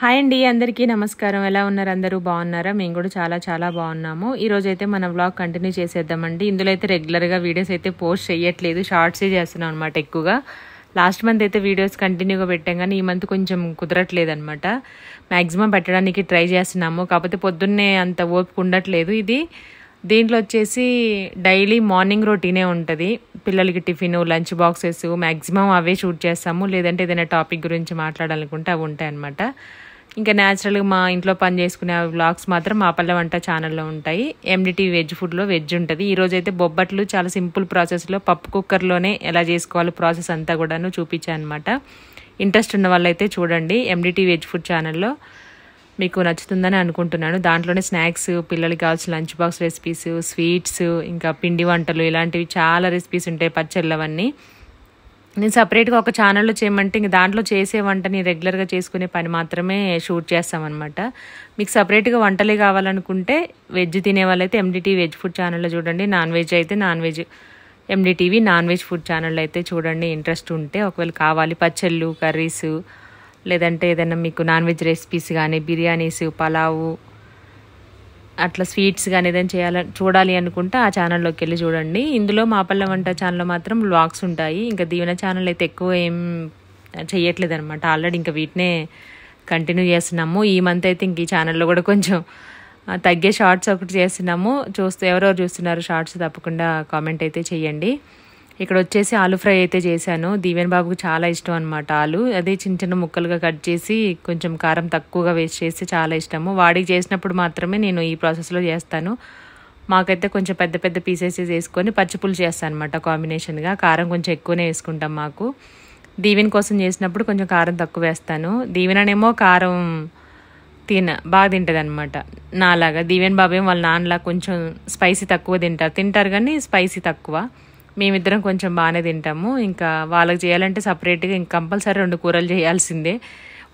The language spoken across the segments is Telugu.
హాయ్ అండి, అందరికీ నమస్కారం. ఎలా ఉన్నారు? అందరూ బాగున్నారా? మేము కూడా చాలా చాలా బాగున్నాము. ఈరోజు అయితే మన వ్లాగ్ కంటిన్యూ చేసేద్దామండి. ఇందులో అయితే రెగ్యులర్గా వీడియోస్ అయితే పోస్ట్ చేయట్లేదు, షార్ట్సే చేస్తున్నాం అనమాట ఎక్కువగా. లాస్ట్ మంత్ అయితే వీడియోస్ కంటిన్యూగా పెట్టాం, కానీ ఈ మంత్ కొంచెం కుదరట్లేదు అనమాట. మ్యాక్సిమం పెట్టడానికి ట్రై చేస్తున్నాము, కాకపోతే పొద్దున్నే అంత ఓపిక ఉండట్లేదు. దీంట్లో వచ్చేసి డైలీ మార్నింగ్ రొటీనే ఉంటుంది. పిల్లలకి టిఫిన్, లంచ్ బాక్సెస్ మ్యాక్సిమం అవే షూట్ చేస్తాము. లేదంటే ఏదైనా టాపిక్ గురించి మాట్లాడాలనుకుంటే అవి ఉంటాయి అనమాట. ఇంకా న్యాచురల్గా మా ఇంట్లో పని చేసుకునే వ్లాగ్స్ మాత్రం మా పల్లె వంట ఛానల్లో ఉంటాయి. ఎండిటీ వెజ్ ఫుడ్లో వెజ్ ఉంటుంది. ఈరోజు అయితే బొబ్బట్లు చాలా సింపుల్ ప్రాసెస్లో పప్పు కుక్కర్లోనే ఎలా చేసుకోవాలి ప్రాసెస్ అంతా కూడాను చూపించాను అనమాట. ఇంట్రెస్ట్ ఉన్న వాళ్ళైతే చూడండి, ఎండిటీ వెజ్ ఫుడ్ ఛానల్లో మీకు నచ్చుతుందని అనుకుంటున్నాను. దాంట్లోనే స్నాక్స్, పిల్లలకి కావాల్సిన లంచ్ బాక్స్ రెసిపీస్, స్వీట్స్, ఇంకా పిండి వంటలు, ఇలాంటివి చాలా రెసిపీస్ ఉంటాయి, పచ్చళ్ళు అవన్నీ. నేను సపరేట్గా ఒక ఛానల్లో చేయమంటే ఇంక దాంట్లో చేసే వంటని రెగ్యులర్గా చేసుకునే పని మాత్రమే షూట్ చేస్తామన్నమాట. మీకు సపరేట్గా వంటలే కావాలనుకుంటే వెజ్ తినే వాళ్ళైతే ఎండిటీ వెజ్ ఫుడ్ ఛానల్లో చూడండి. నాన్ వెజ్ అయితే non veg NDTV non veg food ఛానల్లో అయితే చూడండి, ఇంట్రెస్ట్ ఉంటే. ఒకవేళ కావాలి పచ్చళ్ళు, కర్రీస్, లేదంటే ఏదైనా మీకు నాన్ వెజ్ రెసిపీస్ కానీ, బిర్యానీస్, పలావు, అట్లా స్వీట్స్ కానీ ఏదైనా చూడాలి అనుకుంటే ఆ ఛానల్లోకి వెళ్ళి చూడండి. ఇందులో మా పల్లె వంట ఛానల్లో మాత్రం వ్లాగ్స్ ఉంటాయి. ఇంకా దీవెన ఛానల్ అయితే ఎక్కువ ఏం చెయ్యట్లేదు అనమాట. ఆల్రెడీ ఇంకా వీటినే కంటిన్యూ చేస్తున్నాము. ఈ మంత్ అయితే ఇంక ఈ ఛానల్లో కూడా కొంచెం తగ్గే షార్ట్స్ ఒకటి చేస్తున్నాము. ఎవరెవరు చూస్తున్నారు షార్ట్స్ తప్పకుండా కామెంట్ అయితే చెయ్యండి. ఇక్కడ వచ్చేసి ఆలు ఫ్రై అయితే చేశాను. దీవెన్ బాబుకి చాలా ఇష్టం అనమాట ఆలు. అదే చిన్న చిన్న ముక్కలుగా కట్ చేసి కొంచెం కారం తక్కువగా వేస్ట్ చేసి చాలా ఇష్టము. వాడికి చేసినప్పుడు మాత్రమే నేను ఈ ప్రాసెస్లో చేస్తాను. మాకైతే కొంచెం పెద్ద పెద్ద పీసెస్ వేసుకొని పచ్చిపులుసు చేస్తాను అనమాట కాంబినేషన్గా. కారం కొంచెం ఎక్కువనే వేసుకుంటాం మాకు. దీవెన్ కోసం చేసినప్పుడు కొంచెం కారం తక్కువ వేస్తాను. దీవెననేమో కారం బాగా తింటుంది అనమాట నాలాగా. దీవెన్ బాబేమో వాళ్ళ నాన్నలా కొంచెం స్పైసీ తక్కువ తింటారు కానీ స్పైసీ తక్కువ. మేమిద్దరం కొంచెం బాగానే తింటాము. ఇంకా వాళ్ళకి చేయాలంటే సపరేట్గా ఇంక కంపల్సరీ 2 కూరలు చేయాల్సిందే.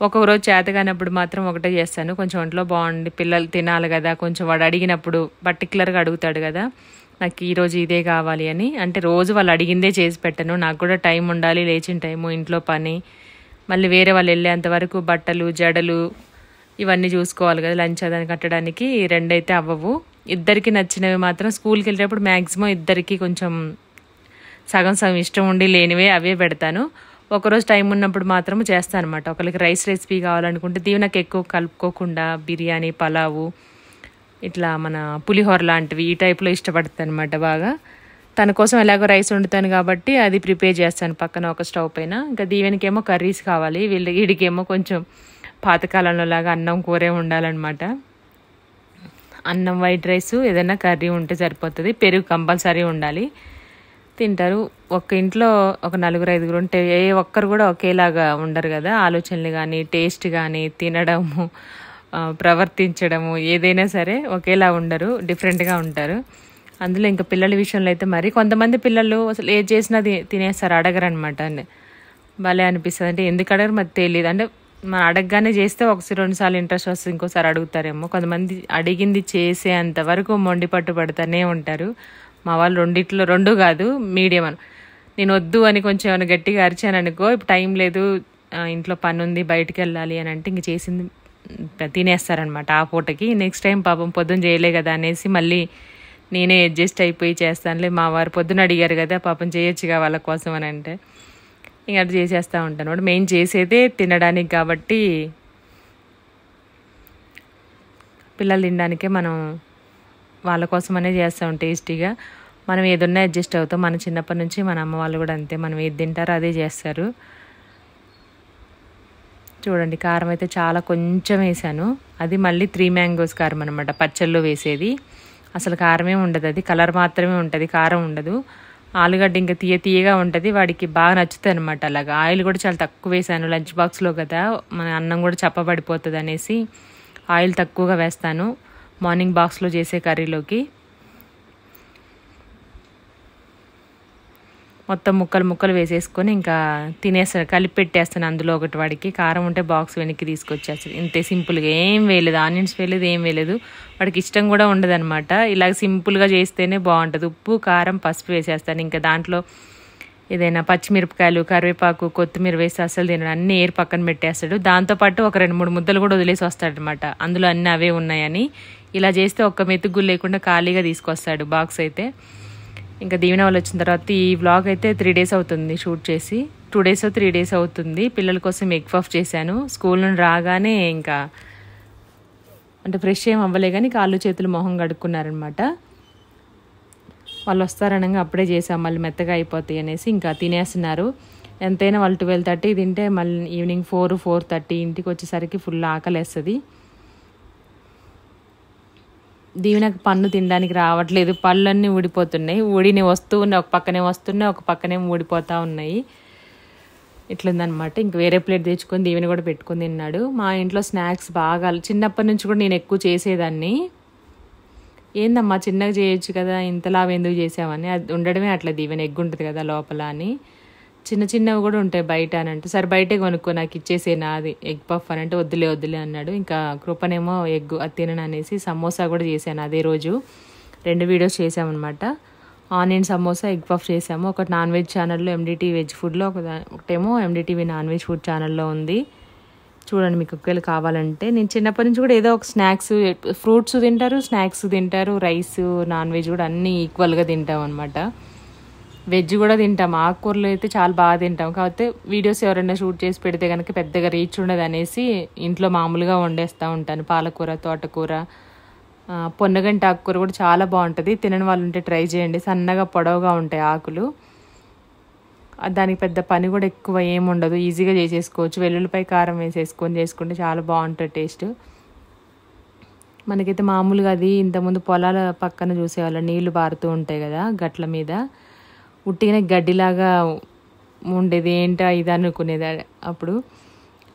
ఒక్కొక్క రోజు చేత కానప్పుడు మాత్రం ఒకటే చేస్తాను. కొంచెం ఒంట్లో బాగుండి పిల్లలు తినాలి కదా, కొంచెం వాడు అడిగినప్పుడు పర్టికులర్గా అడుగుతాడు కదా, నాకు ఈరోజు ఇదే కావాలి అని. అంటే రోజు వాళ్ళు అడిగిందే చేసి పెట్టను, నాకు కూడా టైం ఉండాలి, లేచిన టైము, ఇంట్లో పని, మళ్ళీ వేరే వాళ్ళు వెళ్ళేంత వరకు బట్టలు, జడలు ఇవన్నీ చూసుకోవాలి కదా, లంచ్ అదని కట్టడానికి 2 అయితే అవ్వవు. ఇద్దరికి నచ్చినవి మాత్రం స్కూల్కి వెళ్ళేటప్పుడు మ్యాక్సిమం ఇద్దరికి కొంచెం సగం సగం ఇష్టం ఉండి లేనివే అవే పెడతాను. ఒకరోజు టైం ఉన్నప్పుడు మాత్రం చేస్తాను అనమాట. ఒకరికి రైస్ రెసిపీ కావాలనుకుంటే దీవెనకు ఎక్కువ కలుపుకోకుండా బిర్యానీ, పలావు, ఇట్లా మన పులిహోర లాంటివి ఈ టైప్లో ఇష్టపడుతుంది అనమాట బాగా. తన కోసం ఎలాగో రైస్ వండుతాను కాబట్టి అది ప్రిపేర్ చేస్తాను పక్కన ఒక స్టవ్ పైన. ఇంకా దీవెనకేమో కర్రీస్ కావాలి, వీడికేమో కొంచెం పాతకాలంలో లాగా అన్నం కూరే ఉండాలన్నమాట. అన్నం, వైట్ రైస్, ఏదైనా కర్రీ ఉంటే సరిపోతుంది. పెరుగు కంపల్సరీ ఉండాలి, తింటారు. ఒక ఇంట్లో ఒక 4-5 ఉంటే ఏ ఒక్కరు కూడా ఒకేలాగా ఉండరు కదా. ఆలోచనలు కానీ, టేస్ట్ కానీ, తినడము, ప్రవర్తించడము ఏదైనా సరే ఒకేలా ఉండరు, డిఫరెంట్గా ఉంటారు. అందులో ఇంకా పిల్లల విషయంలో అయితే మరి కొంతమంది పిల్లలు అసలు ఏది చేసినా తినేస్తారు, అడగరు అనమాట. భలే అనిపిస్తుంది. అంటే ఎందుకు అడగరు మరి తెలియదు. అంటే మనం అడగగానే చేస్తే 1-2 సార్లు ఇంట్రెస్ట్ వస్తుంది, ఇంకోసారి అడుగుతారేమో. కొంతమంది అడిగింది చేసే అంతవరకు మొండి పట్టు పడుతూనే ఉంటారు. మా వాళ్ళు 2 కాదు, మీడియం అని. నేను వద్దు అని కొంచెం ఏమైనా గట్టిగా అరిచాను అనుకో, ఇప్పుడు టైం లేదు, ఇంట్లో పని ఉంది, బయటికి వెళ్ళాలి అని అంటే ఇంక చేసింది తినేస్తారనమాట ఆ పూటకి. నెక్స్ట్ టైం పాపం పొద్దున్న చేయలే కదా అనేసి మళ్ళీ నేనే అడ్జస్ట్ అయిపోయి చేస్తానులే, మా వారు పొద్దున అడిగారు కదా పాపం చేయొచ్చుగా వాళ్ళ కోసం అని అంటే ఇంక అటు చేసేస్తూ ఉంటాను. మెయిన్ చేసేదే తినడానికి కాబట్టి పిల్లలు తినడానికే మనం వాళ్ళ కోసమనే చేస్తాం టేస్టీగా. మనం ఏదన్నా అడ్జస్ట్ అవుతాం. మన చిన్నప్పటి నుంచి మన అమ్మ వాళ్ళు కూడా అంతే, మనం ఏది తింటారో అదే చేస్తారు. చూడండి, కారం అయితే చాలా కొంచెం వేసాను. అది మళ్ళీ 3 మ్యాంగోస్ కారం అనమాట, పచ్చళ్ళు వేసేది. అసలు కారమే ఉండదు, అది కలర్ మాత్రమే ఉంటుంది, కారం ఉండదు. ఆలుగడ్డ ఇంకా తీయగా ఉంటుంది, వాడికి బాగా నచ్చుతుంది అనమాట. అలాగా ఆయిల్ కూడా చాలా తక్కువ వేసాను, లంచ్ బాక్స్లో కదా మన అన్నం కూడా చప్పబడిపోతుంది అనేసి ఆయిల్ తక్కువగా వేస్తాను మార్నింగ్ బాక్స్లో చేసే కర్రీలోకి. మొత్తం ముక్కలు వేసేసుకొని ఇంకా తినేస్తాను, కలిపి పెట్టేస్తాను అందులో ఒకటి. వాడికి కారం ఉంటే బాక్స్ వెనక్కి తీసుకొచ్చేస్తాను. ఇంతే సింపుల్గా, ఏం వేయలేదు, ఆనియన్స్ వేయలేదు, ఏం వేయలేదు. వాడికి ఇష్టం కూడా ఉండదు అనమాట. ఇలాగ సింపుల్గా చేస్తేనే బాగుంటుంది. ఉప్పు, కారం, పసుపు వేసేస్తాను. ఇంకా దాంట్లో ఏదైనా పచ్చిమిరపకాయలు, కరివేపాకు, కొత్తిమీర వేసి అసలు తినడు. అన్నీ ఏరు పక్కన పెట్టేస్తాడు. దాంతోపాటు ఒక 2-3 ముద్దలు కూడా వదిలేసి వస్తాడనమాట. అందులో అన్నీ అవే ఉన్నాయని. ఇలా చేస్తే ఒక్క మెతుకు లేకుండా ఖాళీగా తీసుకొస్తాడు బాక్స్ అయితే. ఇంకా దీవెన వాళ్ళు వచ్చిన తర్వాత ఈ వ్లాగ్ అయితే 3 days అవుతుంది షూట్ చేసి. 2 days 3 days అవుతుంది. పిల్లల కోసం ఎగ్ పఫ్ చేశాను. స్కూల్ నుండి రాగానే ఇంకా అంటే ఫ్రెష్ ఏం అవ్వలే కానీ కాళ్ళు చేతులు మొహం కడుక్కున్నారనమాట. వాళ్ళు వస్తారనగా అప్పుడే చేసాం, మళ్ళీ మెత్తగా అయిపోతాయి అనేసి ఇంకా తినేస్తున్నారు. ఎంతైనా వాళ్ళు 12:30 తింటే మళ్ళీ ఈవినింగ్ 4-4:30 ఇంటికి వచ్చేసరికి ఫుల్ ఆకలేస్తుంది. దీవెనకు పన్ను తినడానికి రావట్లేదు. పళ్ళన్నీ ఊడిపోతున్నాయి. ఊడిని వస్తూ ఉన్నాయి, ఒక పక్కనే వస్తున్నాయి, ఒక పక్కనే ఊడిపోతూ ఉన్నాయి. ఇట్లుందనమాట. ఇంక వేరే ప్లేట్ తెచ్చుకొని దీవెన కూడా పెట్టుకొని తిన్నాడు. మా ఇంట్లో స్నాక్స్ బాగా చిన్నప్పటి నుంచి కూడా నేను ఎక్కువ చేసేదాన్ని. ఏందమ్మా చిన్నగా చేయొచ్చు కదా, ఇంతలా ఎందుకు చేసామని. అది ఉండడమే అట్లా. దీవెన ఎగ్ ఉంటుంది కదా లోపల అని. చిన్న చిన్నవి కూడా ఉంటాయి బయట అని అంటే, సరే బయటే కొనుక్కో నాకు ఇచ్చేసేనా అది ఎగ్ పఫ్ అని అంటే వద్దులే అన్నాడు. ఇంకా కృపనేమో ఎగ్ అది తినను అనేసి సమోసా కూడా చేశాను అదే రోజు. 2 వీడియోస్ చేసామన్నమాట. ఆనియన్ సమోసా, ఎగ్ పఫ్ చేసాము. ఒకటి నాన్ వెజ్ ఛానల్లో MDT వెజ్ ఫుడ్లో, ఒకటేమో MDTV నాన్ వెజ్ ఫుడ్ ఛానల్లో ఉంది. చూడండి మీకు ఒకవేళ కావాలంటే. నేను చిన్నప్పటి నుంచి కూడా ఏదో ఒక స్నాక్స్, ఫ్రూట్స్ తింటారు, స్నాక్స్ తింటారు, రైస్, నాన్ వెజ్ కూడా అన్నీ ఈక్వల్గా తింటాం అనమాట. వెజ్ కూడా తింటాం. ఆకుకూరలు అయితే చాలా బాగా తింటాం. కాకపోతే వీడియోస్ ఎవరైనా షూట్ చేసి పెడితే కనుక పెద్దగా రీచ్ ఉండదు అనేసి ఇంట్లో మామూలుగా వండేస్తూ ఉంటాను. పాలకూర, తోటకూర, పొన్నగంటి ఆకుకూర కూడా చాలా బాగుంటుంది. తినని వాళ్ళు ఉంటే ట్రై చేయండి. సన్నగా పొడవుగా ఉంటాయి ఆకులు. దానికి పెద్ద పని కూడా ఎక్కువ ఏముండదు, ఈజీగా చేసేసుకోవచ్చు. వెల్లుల్లిపాయ కారం వేసేసుకొని చేసుకుంటే చాలా బాగుంటుంది టేస్ట్. మనకైతే మామూలుగా అది ఇంతకుముందు పొలాల పక్కన చూసేవాళ్ళం, నీళ్లు పారుతూ ఉంటాయి కదా గట్ల మీద, ఉట్టిగానే గడ్డిలాగా ఉండేది. ఏంటా ఇది అనుకునేది అప్పుడు.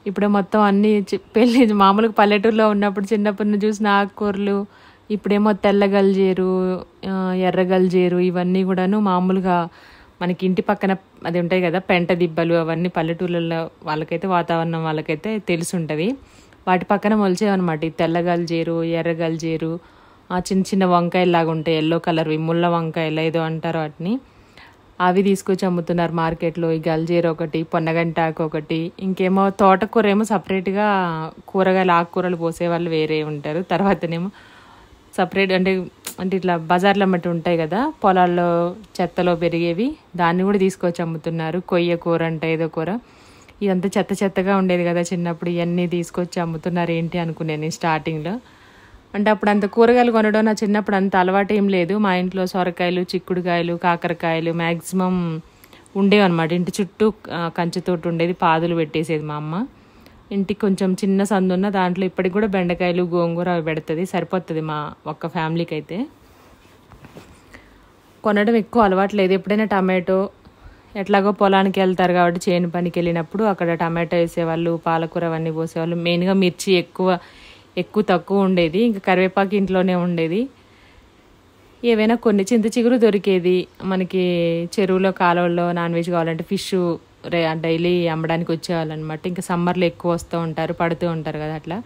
ఇప్పుడు మొత్తం అన్నీ పెళ్ళి మామూలుగా పల్లెటూరులో ఉన్నప్పుడు చిన్నప్పటి నుంచి చూసిన ఆకుకూరలు, ఇప్పుడేమో తెల్ల గల్జేరు, ఎర్ర గల్జేరు, ఇవన్నీ కూడాను మామూలుగా మనకి ఇంటి పక్కన అది ఉంటాయి కదా పెంట దిబ్బలు, అవన్నీ పల్లెటూళ్ళలో వాళ్ళకైతే, వాతావరణం వాళ్ళకైతే తెలిసి ఉంటుంది. వాటి పక్కన మొలిచేవన్నమాట ఈ తెల్ల గల్జేరు, ఎర్ర గల్జేరు, చిన్న చిన్న వంకాయలాగా ఉంటాయి, ఎల్లో కలర్వి, ముళ్ళ వంకాయలు ఏదో అంటారు వాటిని. అవి తీసుకొచ్చి అమ్ముతున్నారు మార్కెట్లో. ఈ గల్జేరు ఒకటి, పొన్నగంటాకు ఒకటి, ఇంకేమో తోటకూర ఏమో సపరేట్గా కూరగాయలు ఆకుకూరలు పోసేవాళ్ళు వేరే ఉంటారు. తర్వాతనేమో సపరేట్ అంటే ఇట్లా బజార్లో అమ్మటి ఉంటాయి కదా పొలాల్లో చెత్తలో పెరిగేవి, దాన్ని కూడా తీసుకొచ్చి అమ్ముతున్నారు. కొయ్య కూర అంటే ఏదో కూర, ఇదంతా చెత్తగా ఉండేది కదా చిన్నప్పుడు. ఇవన్నీ తీసుకొచ్చి అమ్ముతున్నారు ఏంటి అనుకునే నేను స్టార్టింగ్లో. అంటే అప్పుడు అంత కూరగాయలు కొనడం నా చిన్నప్పుడు అంత అలవాటు ఏం లేదు. మా ఇంట్లో సొరకాయలు, చిక్కుడుకాయలు, కాకరకాయలు మ్యాక్సిమం ఉండేవన్నమాట. ఇంటి చుట్టూ కంచెతోటి ఉండేది, పాదులు పెట్టేసేది మా అమ్మ. ఇంటికి కొంచెం చిన్న సందు ఉన్న దాంట్లో ఇప్పటికి కూడా బెండకాయలు, గోంగూర అవి పెడుతుంది, సరిపోతుంది మా ఒక్క ఫ్యామిలీకి అయితే. కొనడం ఎక్కువ అలవాటు లేదు. ఎప్పుడైనా టమాటో, ఎట్లాగో పొలానికి వెళ్తారు కాబట్టి చేను పనికి వెళ్ళినప్పుడు అక్కడ టమాటో వేసేవాళ్ళు, పాలకూర అవన్నీ పోసేవాళ్ళు. మెయిన్గా మిర్చి ఎక్కువ తక్కువ ఉండేది. ఇంకా కరివేపాకు ఇంట్లోనే ఉండేది. ఏవైనా కొన్ని చింత చిగురు దొరికేది మనకి. చెరువులో, కాలువల్లో నాన్ వెజ్ కావాలంటే ఫిష్ డైలీ అమ్మడానికి వచ్చేవాళ్ళు అనమాట. ఇంకా సమ్మర్లో ఎక్కువ వస్తూ ఉంటారు, పడుతూ ఉంటారు కదా, అట్లా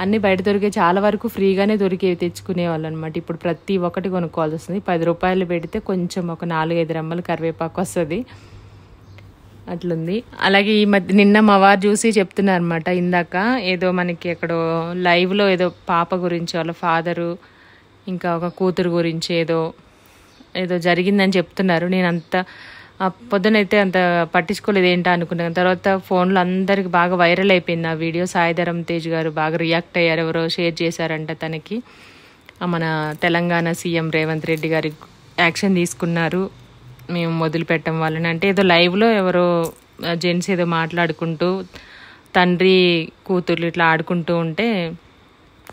అన్నీ బయట దొరికే, చాలా వరకు ఫ్రీగానే దొరికేవి తెచ్చుకునేవాళ్ళు అనమాట. ఇప్పుడు ప్రతి ఒక్కటి కొనుక్కోవాల్సి వస్తుంది. 10 రూపాయలు పెడితే కొంచెం ఒక 4-5 రెమ్మలు కరివేపాకు వస్తుంది. అట్లుంది. అలాగే ఈ మధ్య నిన్న మా వారు చూసి చెప్తున్నారు అనమాట. ఇందాక ఏదో మనకి ఎక్కడో లైవ్లో ఏదో పాప గురించి, వాళ్ళ ఫాదరు ఇంకా ఒక కూతురు గురించి ఏదో జరిగిందని చెప్తున్నారు. నేను అంత పొద్దునైతే అంత పట్టించుకోలేదు ఏంటా అనుకున్నాను. తర్వాత ఫోన్లో అందరికి బాగా వైరల్ అయిపోయింది ఆ వీడియో. సాయిధరం తేజ్ గారు బాగా రియాక్ట్ అయ్యారు. ఎవరో షేర్ చేశారంట తనకి. మన తెలంగాణ సీఎం రేవంత్ రెడ్డి గారి యాక్షన్ తీసుకున్నారు మేము వదిలిపెట్టం వాళ్ళని అంటే. ఏదో లైవ్లో ఎవరో జెంట్స్ ఏదో మాట్లాడుకుంటూ తండ్రి కూతుర్లు ఇట్లా ఆడుకుంటూ ఉంటే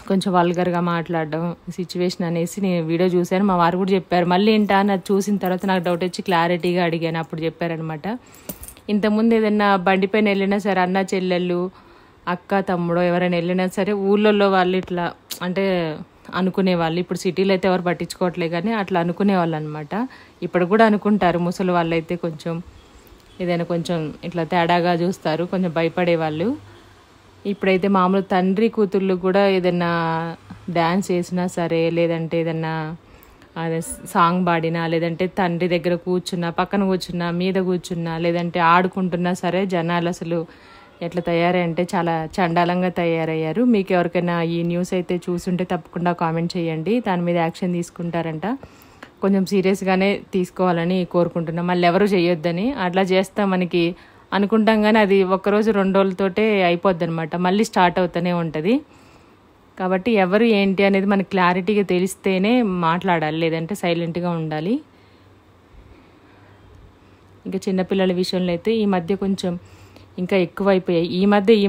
కొంచెం వల్గర్గా మాట్లాడడం సిచ్యువేషన్ అనేసి నేను వీడియో చూశాను. మా వారు కూడా చెప్పారు. మళ్ళీ ఏంటా అని అది చూసిన తర్వాత నాకు డౌట్ వచ్చి క్లారిటీగా అడిగాను. అప్పుడు చెప్పారనమాట, ఇంతకుముందు ఏదైనా బండిపైన వెళ్ళినా సరే అన్న చెల్లెళ్ళు, అక్క తమ్ముడో ఎవరైనా వెళ్ళినా సరే ఊళ్ళల్లో వాళ్ళు ఇట్లా అంటే అనుకునేవాళ్ళు. ఇప్పుడు సిటీలో అయితే ఎవరు పట్టించుకోవట్లే కానీ అట్లా అనుకునేవాళ్ళు అనమాట. ఇప్పుడు కూడా అనుకుంటారు. ముసలి వాళ్ళు అయితే కొంచెం ఏదైనా కొంచెం ఇట్లా తేడాగా చూస్తారు, కొంచెం భయపడేవాళ్ళు. ఇప్పుడైతే మామూలు తండ్రి కూతుర్లు కూడా ఏదైనా డ్యాన్స్ వేసినా సరే, లేదంటే ఏదన్నా అదే సాంగ్ పాడినా, లేదంటే తండ్రి దగ్గర కూర్చున్నా, పక్కన కూర్చున్నా, మీద కూర్చున్నా, లేదంటే ఆడుకుంటున్నా సరే జనాలు అసలు ఎట్లా తయారంటే చాలా చండాలంగా తయారయ్యారు. మీకు ఎవరికైనా ఈ న్యూస్ అయితే చూసుంటే తప్పకుండా కామెంట్ చేయండి. దాని మీద యాక్షన్ తీసుకుంటారంట. కొంచెం సీరియస్గానే తీసుకోవాలని కోరుకుంటున్నాం. మళ్ళీ ఎవరు చేయొద్దని. అట్లా చేస్తా మనకి అనుకుంటాం కానీ అది ఒక్కరోజు 2 రోజులతోటే అయిపోద్ది అనమాట. మళ్ళీ స్టార్ట్ అవుతూనే ఉంటుంది. కాబట్టి ఎవరు ఏంటి అనేది మనకు క్లారిటీగా తెలిస్తేనే మాట్లాడాలి, లేదంటే సైలెంట్గా ఉండాలి. ఇంకా చిన్నపిల్లల విషయంలో అయితే ఈ మధ్య కొంచెం ఇంకా ఎక్కువ అయిపోయాయి. ఈ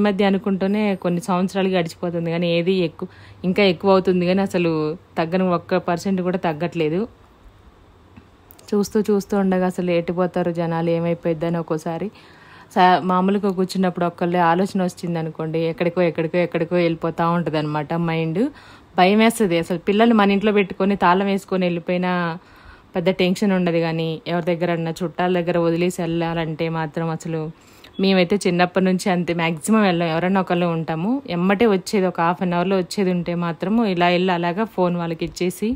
మధ్య అనుకుంటూనే కొన్ని సంవత్సరాలు గడిచిపోతుంది కానీ ఏది ఇంకా ఎక్కువ అవుతుంది కానీ అసలు తగ్గని 1% కూడా తగ్గట్లేదు. చూస్తూ ఉండగా అసలు ఎట్టిపోతారు జనాలు, ఏమైపోయిద్దని ఒక్కోసారి మామూలుగా కూర్చున్నప్పుడు ఒక్కళ్ళే ఆలోచన వచ్చింది అనుకోండి, ఎక్కడికో వెళ్ళిపోతూ ఉంటుంది అనమాట మైండ్. భయం వేస్తుంది. అసలు పిల్లలు మన ఇంట్లో పెట్టుకొని తాళం వేసుకొని వెళ్ళిపోయినా పెద్ద టెన్షన్ ఉండదు, కానీ ఎవరి దగ్గర చుట్టాల దగ్గర వదిలేసి వెళ్ళాలంటే మాత్రం అసలు మేమైతే చిన్నప్పటి నుంచి అంతే, మ్యాక్సిమం వెళ్ళాం. ఎవరైనా ఒకళ్ళు ఉంటాము, ఎమ్మటే వచ్చేది ఒక 1/2 అవర్లో వచ్చేది ఉంటే మాత్రము ఇలా వెళ్ళి అలాగా ఫోన్ వాళ్ళకి ఇచ్చేసి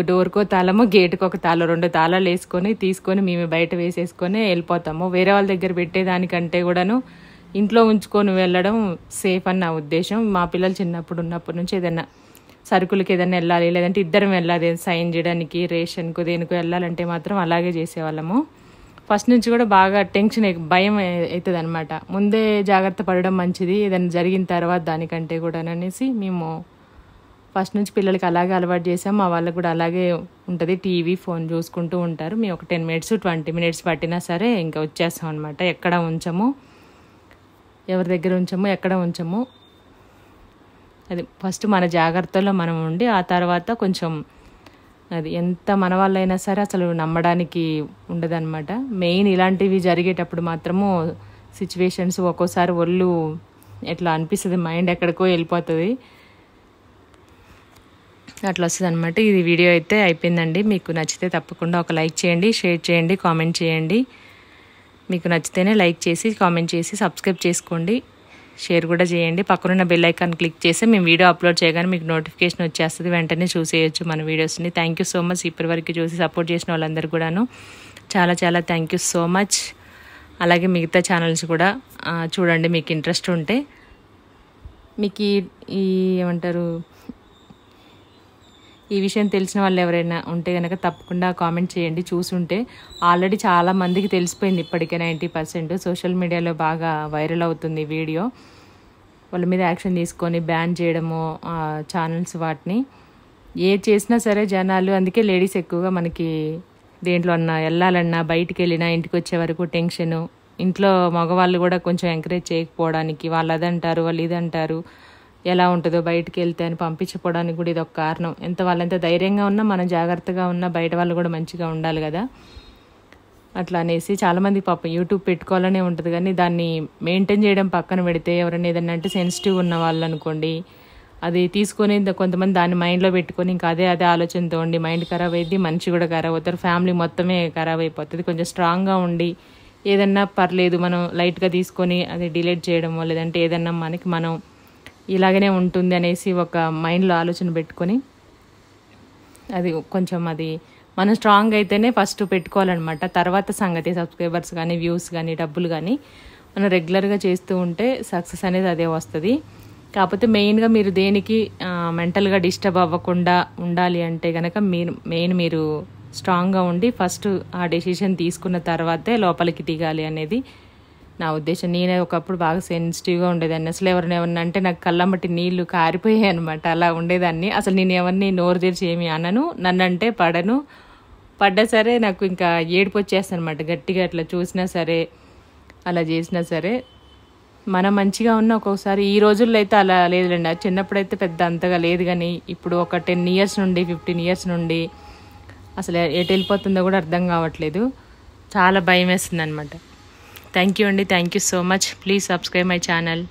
డోర్కో తాళము, గేటుకు ఒక తాళం, 2 తాళాలు వేసుకొని తీసుకొని మేమే బయట వేసేసుకొని వెళ్ళిపోతాము. వేరే వాళ్ళ దగ్గర పెట్టేదానికంటే కూడాను ఇంట్లో ఉంచుకొని వెళ్ళడం సేఫ్ అని నా ఉద్దేశం. మా పిల్లలు ఉన్నప్పటి నుంచి ఏదైనా సరుకులకి ఏదైనా వెళ్ళాలి, లేదంటే ఇద్దరం వెళ్ళాలి సైన్ చేయడానికి, రేషన్కు దేనికో వెళ్ళాలంటే మాత్రం అలాగే చేసేవాళ్ళము. ఫస్ట్ నుంచి కూడా బాగా టెన్షన్, భయం అవుతుంది అనమాట. ముందే జాగ్రత్త పడడం మంచిది ఏదైనా జరిగిన తర్వాత దానికంటే కూడా అనేసి మేము ఫస్ట్ నుంచి పిల్లలకి అలాగే అలవాటు చేసాం. మా వాళ్ళకి కూడా అలాగే ఉంటుంది. టీవీ ఫోన్ చూసుకుంటూ ఉంటారు. మేము ఒక 10 minutes 20 minutes పట్టినా సరే ఇంకా వచ్చేస్తాం అనమాట. ఎక్కడ ఉంచము, ఎవరి దగ్గర ఉంచము, ఎక్కడ ఉంచము. అది ఫస్ట్ మన జాగ్రత్తలో మనం ఉండి ఆ తర్వాత కొంచెం అది ఎంత మన వాళ్ళైనా సరే అసలు నమ్మడానికి ఉండదన్నమాట. మెయిన్ ఇలాంటివి జరిగేటప్పుడు మాత్రము సిచ్యువేషన్స్ ఒక్కోసారి ఒళ్ళు ఎట్లా అనిపిస్తుంది, మైండ్ ఎక్కడికో వెళ్ళిపోతుంది, అట్లా వస్తుంది అనమాట. ఇది వీడియో అయితే అయిపోయిందండి. మీకు నచ్చితే తప్పకుండా ఒక లైక్ చేయండి, షేర్ చేయండి, కామెంట్ చేయండి. మీకు నచ్చితేనే లైక్ చేసి కామెంట్ చేసి సబ్స్క్రైబ్ చేసుకోండి, షేర్ కూడా చేయండి. పక్కనున్న బెల్ ఐకాన్ క్లిక్ చేసి మేము వీడియో అప్లోడ్ చేయగానే మీకు నోటిఫికేషన్ వచ్చేస్తుంది, వెంటనే చూసేయచ్చు మన వీడియోస్ని. Thank you so much. ఇప్పటివరకు చూసి సపోర్ట్ చేసిన వాళ్ళందరూ కూడాను చాలా చాలా థ్యాంక్ యూ సో మచ్. అలాగే మిగతా ఛానల్స్ కూడా చూడండి మీకు ఇంట్రెస్ట్ ఉంటే. మీకు ఈ ఏమంటారు ఈ విషయం తెలిసిన వాళ్ళు ఎవరైనా ఉంటే కనుక తప్పకుండా కామెంట్ చేయండి. చూసుంటే ఆల్రెడీ చాలా మందికి తెలిసిపోయింది ఇప్పటికే 90%. సోషల్ మీడియాలో బాగా వైరల్ అవుతుంది వీడియో. వాళ్ళ మీద యాక్షన్ తీసుకొని బ్యాన్ చేయడము ఛానల్స్, వాటిని చేసినా సరే జనాలు, అందుకే లేడీస్ ఎక్కువగా మనకి దేంట్లో అన్నా వెళ్ళాలన్నా, బయటికి వెళ్ళినా ఇంటికి వచ్చే వరకు టెన్షను. ఇంట్లో మగవాళ్ళు కూడా కొంచెం ఎంకరేజ్ చేయకపోవడానికి, వాళ్ళు అదంటారు వాళ్ళు ఇదంటారు, ఎలా ఉంటుందో బయటికి వెళ్తే అని పంపించకపోవడానికి కూడా ఇది ఒక కారణం. వాళ్ళెంత ధైర్యంగా ఉన్నా మనం జాగ్రత్తగా ఉన్నా బయట వాళ్ళు కూడా మంచిగా ఉండాలి కదా. అట్లా అనేసి చాలామంది పాపం యూట్యూబ్ పెట్టుకోవాలనే ఉంటుంది కానీ దాన్ని మెయింటైన్ చేయడం పక్కన పెడితే, ఎవరైనా ఏదన్నా అంటే సెన్సిటివ్ ఉన్న వాళ్ళు అనుకోండి, అది తీసుకొని కొంతమంది దాన్ని మైండ్లో పెట్టుకొని ఇంకా అదే ఆలోచనతో ఉండి మైండ్ ఖరాబ్ అయ్యింది, మనిషి కూడా ఖరాబ్ అవుతారు, ఫ్యామిలీ మొత్తమే ఖరాబ్ అయిపోతుంది. కొంచెం స్ట్రాంగ్గా ఉండి ఏదన్నా పర్లేదు మనం లైట్గా తీసుకొని అది డిలీట్ చేయడమో, లేదంటే ఏదన్నా మనం ఇలాగనే ఉంటుంది అనేసి ఒక మైండ్లో ఆలోచన పెట్టుకొని అది కొంచెం అది మనం స్ట్రాంగ్ అయితేనే ఫస్ట్ పెట్టుకోవాలన్నమాట. తర్వాత సంగతి సబ్స్క్రైబర్స్ కానీ, వ్యూస్ కానీ, డబ్బులు కానీ మనం రెగ్యులర్గా చేస్తూ ఉంటే సక్సెస్ అనేది అదే వస్తుంది. కాకపోతే మెయిన్గా మీరు దేనికి మెంటల్గా డిస్టర్బ్ అవ్వకుండా ఉండాలి అంటే కనుక మీరు స్ట్రాంగ్గా ఉండి ఫస్ట్ ఆ డెసిషన్ తీసుకున్న తర్వాతే లోపలికి దిగాలి అనేది నా ఉద్దేశం. నేనే ఒకప్పుడు బాగా సెన్సిటివ్గా ఉండేదాన్ని. అసలు ఎవరిని అంటే నాకు కళ్ళమ్మటి నీళ్లు కారిపోయాయి అనమాట. అలా ఉండేదాన్ని. అసలు నేను ఎవరిని నోరు తెరిచి ఏమి అనను, నన్నంటే పడ్డా సరే నాకు ఇంకా ఏడుపు వచ్చేస్తాను అనమాట. గట్టిగా అట్లా చూసినా సరే, అలా చేసినా సరే. మనం మంచిగా ఉన్న ఒక్కొక్కసారి ఈ రోజుల్లో అయితే అలా లేదులేండి. అది చిన్నప్పుడైతే పెద్ద అంతగా లేదు, కానీ ఇప్పుడు ఒక 10 years నుండి 15 years నుండి అసలు ఎటు వెళ్ళిపోతుందో కూడా అర్థం కావట్లేదు. చాలా భయం వేస్తుంది అనమాట. థ్యాంక్ యూ అండి. Thank you so much. Please subscribe my channel.